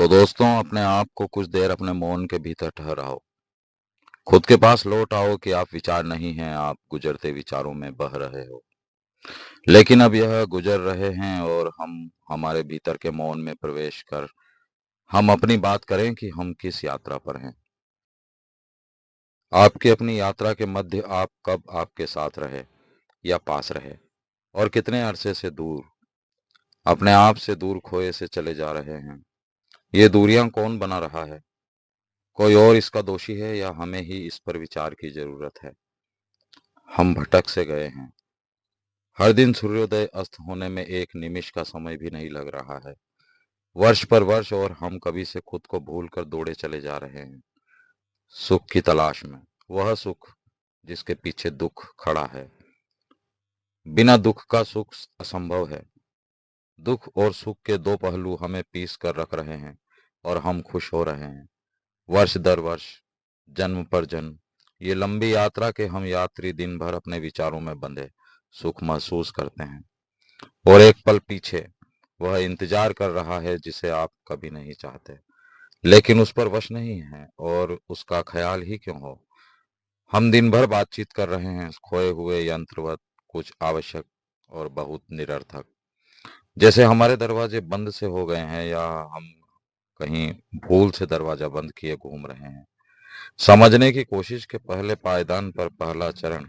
तो दोस्तों, अपने आप को कुछ देर अपने मौन के भीतर ठहराओ। खुद के पास लौट आओ कि आप विचार नहीं हैं, आप गुजरते विचारों में बह रहे हो। लेकिन अब यह गुजर रहे हैं और हम हमारे भीतर के मौन में प्रवेश कर हम अपनी बात करें कि हम किस यात्रा पर हैं। आपकी अपनी यात्रा के मध्य आप कब आपके साथ रहे या पास रहे, और कितने अरसे से दूर, अपने आप से दूर खोए से चले जा रहे हैं। ये दूरियां कौन बना रहा है? कोई और इसका दोषी है या हमें ही इस पर विचार की जरूरत है? हम भटक से गए हैं। हर दिन सूर्योदय अस्त होने में एक निमिष का समय भी नहीं लग रहा है। वर्ष पर वर्ष और हम कभी से खुद को भूल कर दौड़े चले जा रहे हैं, सुख की तलाश में। वह सुख जिसके पीछे दुख खड़ा है। बिना दुख का सुख असंभव है। दुख और सुख के दो पहलू हमें पीस कर रख रहे हैं और हम खुश हो रहे हैं, वर्ष दर वर्ष, जन्म पर जन्म। ये लंबी यात्रा के हम यात्री दिन भर अपने विचारों में बंधे सुख महसूस करते हैं, और एक पल पीछे वह इंतजार कर रहा है जिसे आप कभी नहीं चाहते, लेकिन उस पर वश नहीं है, और उसका ख्याल ही क्यों हो। हम दिन भर बातचीत कर रहे हैं, खोए हुए यंत्रवत, कुछ आवश्यक और बहुत निरर्थक, जैसे हमारे दरवाजे बंद से हो गए हैं या हम कहीं भूल से दरवाजा बंद किए घूम रहे हैं। समझने की कोशिश के पहले पायदान पर पहला चरण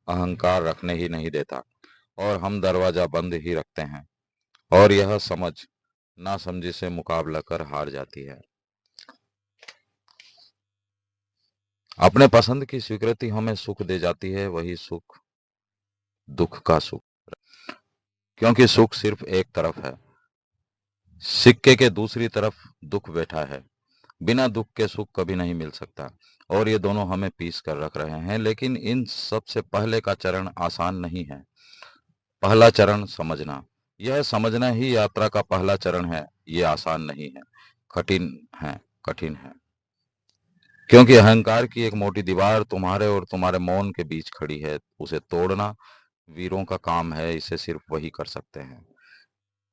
अहंकार रखने ही नहीं देता, और हम दरवाजा बंद ही रखते हैं, और यह समझ नासमझी से मुकाबला कर हार जाती है। अपने पसंद की स्वीकृति हमें सुख दे जाती है, वही सुख दुख का सुख, क्योंकि सुख सिर्फ एक तरफ है, सिक्के के दूसरी तरफ दुख बैठा है। बिना दुख के सुख कभी नहीं मिल सकता, और ये दोनों हमें पीस कर रख रहे हैं। लेकिन इन सबसे पहले का चरण आसान नहीं है। पहला चरण समझना। यह समझना ही यात्रा का पहला चरण है। ये आसान नहीं है, कठिन है, कठिन है। क्योंकि अहंकार की एक मोटी दीवार तुम्हारे और तुम्हारे मौन के बीच खड़ी है। उसे तोड़ना वीरों का काम है। इसे सिर्फ वही कर सकते हैं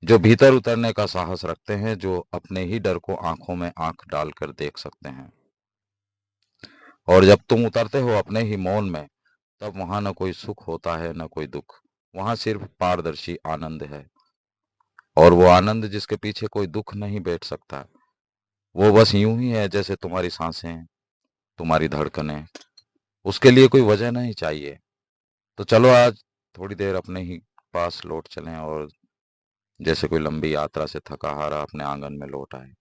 जो भीतर उतरने का साहस रखते हैं, जो अपने ही डर को आंखों में आंख डालकर देख सकते हैं। और जब तुम उतरते हो अपने ही मौन में, तब वहां न कोई सुख होता है न कोई दुख। वहां सिर्फ पारदर्शी आनंद है, और वो आनंद जिसके पीछे कोई दुख नहीं बैठ सकता। वो बस यूं ही है जैसे तुम्हारी सांसें, तुम्हारी धड़कनें। उसके लिए कोई वजह नहीं चाहिए। तो चलो आज थोड़ी देर अपने ही पास लौट चलें, और जैसे कोई लंबी यात्रा से थका हारा अपने आंगन में लौट आए।